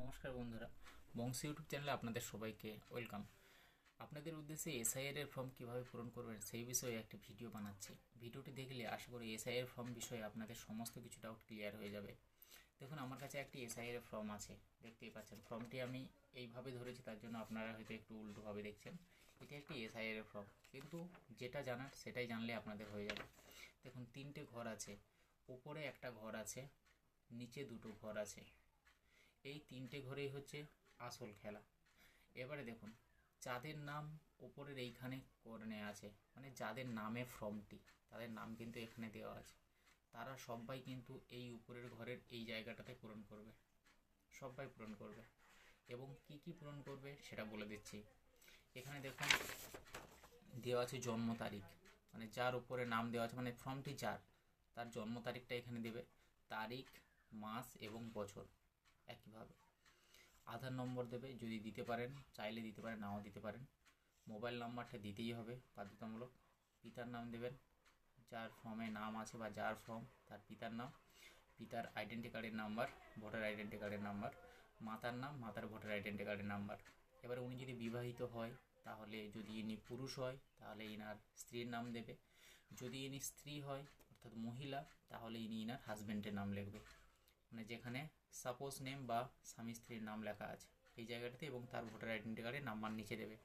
নমস্কার বন্ধুরা, বংশী ইউটিউব চ্যানেলে আপনাদের সবাইকে ওয়েলকাম। আপনাদের উদ্দেশ্যে এসআইআর এর ফর্ম কীভাবে পূরণ করবেন সেই বিষয়ে একটি ভিডিও বানাচ্ছি। ভিডিওটি দেখলে আশা করি এসআইআর ফর্ম বিষয়ে আপনাদের সমস্ত কিছু ডাউট ক্লিয়ার হয়ে যাবে। দেখুন, আমার কাছে একটি এসআইআর ফর্ম আছে, দেখতেই পাচ্ছেন। ফর্মটি আমি এইভাবে ধরেছি, তার জন্য আপনারা হয়তো একটু উল্টোভাবে দেখছেন। এটা একটি এসআইআর এর ফর্ম, কিন্তু যেটা জানার সেটাই জানলে আপনাদের হয়ে যাবে। দেখুন, তিনটে ঘর আছে, উপরে একটা ঘর আছে, নিচে দুটো ঘর আছে। এই তিনটে ঘরেই হচ্ছে আসল খেলা। এবারে দেখুন, যাদের নাম উপরের এইখানে করে আছে, মানে যাদের নামে ফর্মটি, তাদের নাম কিন্তু এখানে দেওয়া আছে। তারা সবাই কিন্তু এই উপরের ঘরের এই জায়গাটাতে পূরণ করবে, সবাই পূরণ করবে। এবং কি কি পূরণ করবে সেটা বলে দিচ্ছি। এখানে দেখুন দেওয়া আছে জন্ম তারিখ, মানে যার উপরে নাম দেওয়া আছে, মানে ফর্মটি যার, তার জন্ম তারিখটা এখানে দেবে। তারিখ, মাস এবং বছর একইভাবে। আধার নম্বর দেবে, যদি দিতে পারেন, চাইলে দিতে পারেন, নাও দিতে পারেন। মোবাইল নাম্বারটা দিতেই হবে, বাধ্যতামূলক। পিতার নাম দেবেন, যার ফর্মে নাম আছে বা যার ফর্ম, তার পিতার নাম, পিতার আইডেন্টি কার্ডের নাম্বার, ভোটার আইডেন্টি কার্ডের নাম্বার। মাতার নাম, মাতার ভোটার আইডেন্টি কার্ডের নাম্বার। এবারে উনি যদি বিবাহিত হয়, তাহলে যদি ইনি পুরুষ হয় তাহলে ইনার স্ত্রীর নাম দেবে। যদি ইনি স্ত্রী হয় অর্থাৎ মহিলা, তাহলে ইনি ইনার হাজব্যান্ডের নাম লিখবে, মানে যেখানে সাপোজ নেম বা স্বামী স্ত্রীর নাম লেখা আছে এই জায়গাটাতে, এবং তার ভোটার আইডেন্টি কার্ডের নাম্বার নিচে দেবে।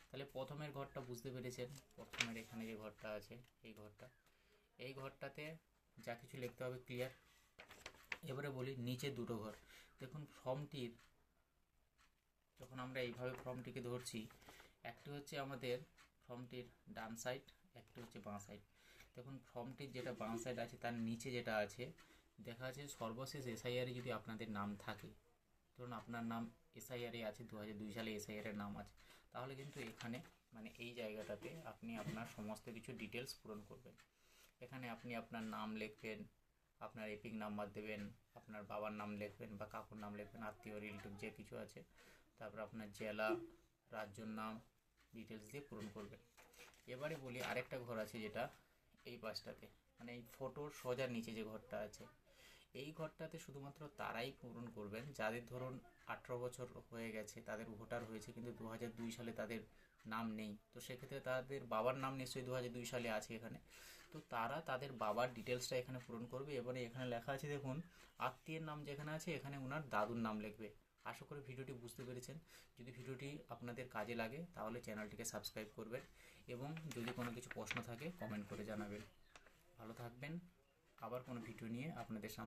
তাহলে প্রথমের ঘরটা বুঝতে পেরেছেন। প্রথমের এখানে যে ঘরটা আছে, এই ঘরটাতে যা কিছু লিখতে হবে ক্লিয়ার। এবারে বলি নিচে দুটো ঘর। দেখুন ফর্মটির, যখন আমরা এইভাবে ফর্মটিকে ধরছি, একটি হচ্ছে আমাদের ফর্মটির ডান সাইড, একটি হচ্ছে বাঁ সাইড। দেখুন ফর্মটির যেটা বাঁ সাইড আছে, তার নিচে যেটা আছে দেখা আছে সর্বশেষ এসআইআরে যদি আপনাদের নাম থাকে, ধরুন আপনার নাম এসআইআরে আছে, 2002 সালে এসআইআরের নাম আছে, তাহলে কিন্তু এখানে মানে এই জায়গাটাতে আপনি আপনার সমস্ত কিছু ডিটেলস পূরণ করবেন। এখানে আপনি আপনার নাম লিখবেন, আপনার এপিক নাম্বার দেবেন, আপনার বাবার নাম লিখবেন বা কাকুর নাম লিখবেন, আত্মীয় রিলেটিভ যে কিছু আছে, তারপর আপনার জেলা, রাজ্যর নাম ডিটেলস দিয়ে পূরণ করবেন। এবারে বলি আরেকটা ঘর আছে, যেটা এই পাশটাতে, মানে এই ফটোর সোজা নিচে যে ঘরটা আছে, এই ঘরটাতে শুধুমাত্র তারাই পূরণ করবেন যাদের ধরুন 18 বছর হয়ে গেছে, তাদের ভোটার হয়েছে, কিন্তু 2002 সালে তাদের নাম নেই। তো সেক্ষেত্রে তাদের বাবার নাম নিশ্চয়ই 2002 সালে আছে এখানে, তো তারা তাদের বাবার ডিটেলসটা এখানে পূরণ করবে। এবারে এখানে লেখা আছে দেখুন, আত্মীয়ের নাম যেখানে আছে এখানে ওনার দাদুর নাম লিখবে। আশা করি ভিডিওটি বুঝতে পেরেছেন। যদি ভিডিওটি আপনাদের কাজে লাগে তাহলে চ্যানেলটিকে সাবস্ক্রাইব করবেন, এবং যদি কোনো কিছু প্রশ্ন থাকে কমেন্ট করে জানাবেন। ভালো থাকবেন। আবার কোনো ভিডিও নিয়ে আপনাদের সামনে